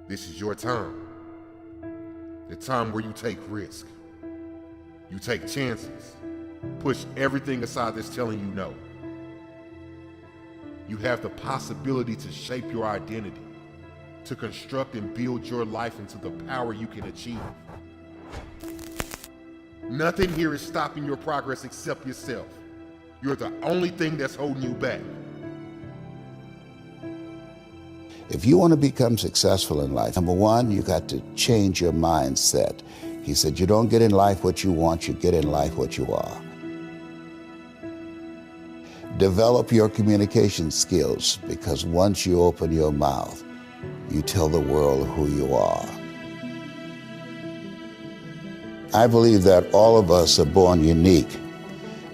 This is your time. The time where you take risk. You take chances. Push everything aside that's telling you no. You have the possibility to shape your identity, to construct and build your life into the power you can achieve. Nothing here is stopping your progress except yourself. You're the only thing that's holding you back. If you want to become successful in life, number one, you got to change your mindset. He said, you don't get in life what you want, you get in life what you are. Develop your communication skills, because once you open your mouth, you tell the world who you are. I believe that all of us are born unique,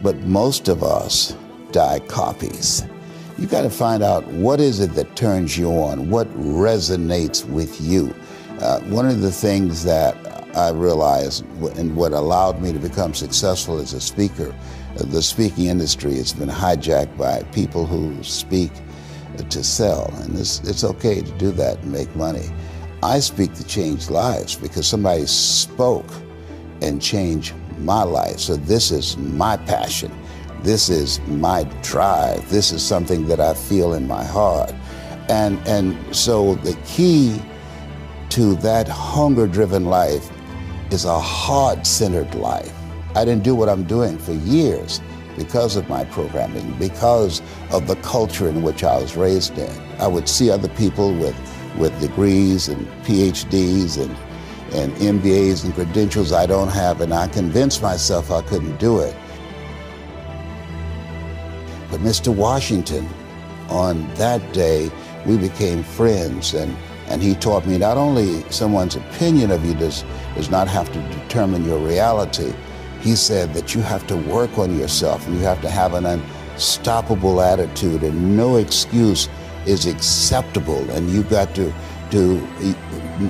but most of us die copies. You got to find out what is it that turns you on, what resonates with you. One of the things that I realized and what allowed me to become successful as a speaker, the speaking industry has been hijacked by people who speak to sell, and it's okay to do that and make money. I speak to change lives because somebody spoke and changed my life. So this is my passion. This is my drive. This is something that I feel in my heart. And so the key to that hunger-driven life is a heart-centered life. I didn't do what I'm doing for years because of my programming, because of the culture in which I was raised in. I would see other people with degrees and PhDs and MBAs and credentials I don't have, and I convinced myself I couldn't do it. But Mr. Washington, on that day, we became friends, and he taught me not only someone's opinion of you does not have to determine your reality. He said that you have to work on yourself, and you have to have an unstoppable attitude, and no excuse is acceptable, and you've got to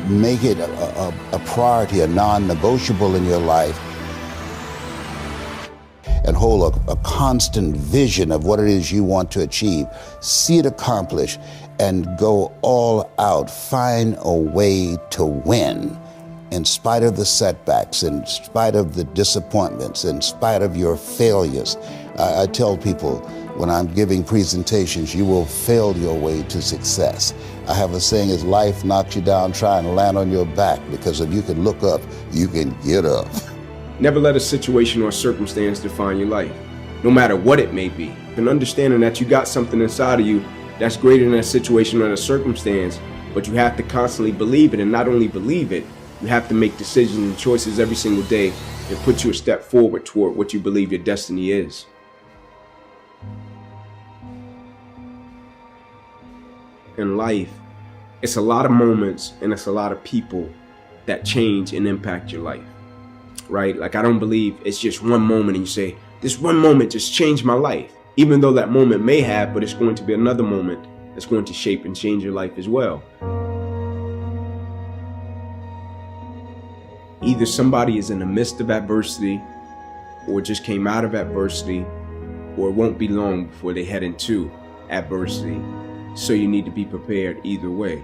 make it a priority, a non-negotiable in your life, and hold a constant vision of what it is you want to achieve, see it accomplished, and go all out. Find a way to win in spite of the setbacks, in spite of the disappointments, in spite of your failures. I tell people when I'm giving presentations, you will fail your way to success. I have a saying, is life knocks you down, try and land on your back, because if you can look up, you can get up. Never let a situation or circumstance define your life, no matter what it may be. And understanding that you got something inside of you that's greater than a situation or a circumstance, but you have to constantly believe it, and not only believe it, you have to make decisions and choices every single day and put you a step forward toward what you believe your destiny is. In life, it's a lot of moments and it's a lot of people that change and impact your life, right? Like, I don't believe it's just one moment and you say, this one moment just changed my life. Even though that moment may have, but it's going to be another moment that's going to shape and change your life as well. Either somebody is in the midst of adversity, or just came out of adversity, or it won't be long before they head into adversity. So you need to be prepared either way.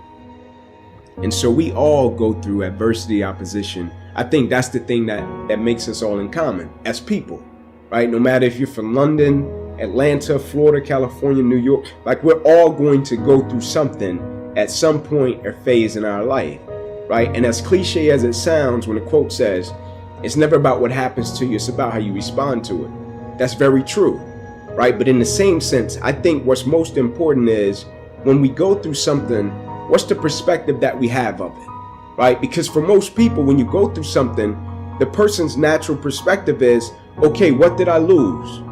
And so we all go through adversity, opposition. I think that's the thing that makes us all in common as people, right? No matter if you're from London, Atlanta, Florida, California, New York, like, we're all going to go through something at some point or phase in our life, right? And as cliche as it sounds, when the quote says, it's never about what happens to you, it's about how you respond to it. That's very true, right? But in the same sense, I think what's most important is when we go through something, what's the perspective that we have of it, right? Because for most people, when you go through something, the person's natural perspective is, okay, what did I lose?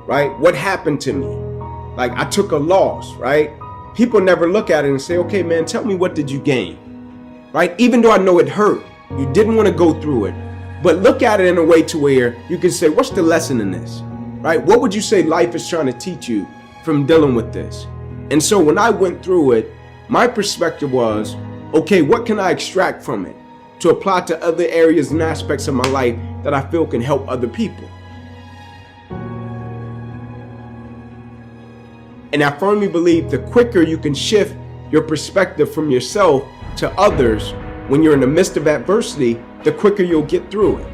Right? What happened to me? Like, I took a loss, right? People never look at it and say, okay, man, tell me, what did you gain? Right? Even though I know it hurt, you didn't want to go through it, but look at it in a way to where you can say, what's the lesson in this? Right? What would you say life is trying to teach you from dealing with this? And so when I went through it, my perspective was, okay, what can I extract from it to apply to other areas and aspects of my life that I feel can help other people? And I firmly believe the quicker you can shift your perspective from yourself to others when you're in the midst of adversity, the quicker you'll get through it,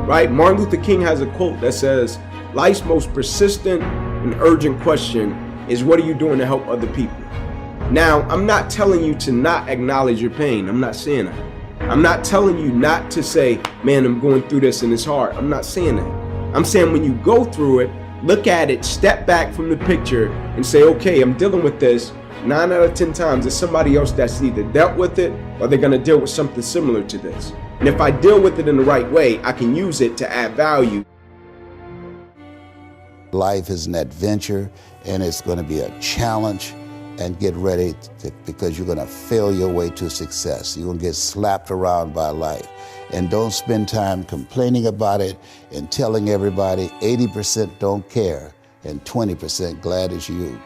right? Martin Luther King has a quote that says, life's most persistent and urgent question is, what are you doing to help other people? Now, I'm not telling you to not acknowledge your pain. I'm not saying that. I'm not telling you not to say, man, I'm going through this and it's hard. I'm not saying that. I'm saying when you go through it, look at it, step back from the picture and say, okay, I'm dealing with this. 9 out of 10 times, there's somebody else that's either dealt with it or they're going to deal with something similar to this. And if I deal with it in the right way, I can use it to add value. Life is an adventure, and it's going to be a challenge. And get ready because you're going to fail your way to success. You're going to get slapped around by life. And don't spend time complaining about it and telling everybody 80% don't care and 20% glad it's you.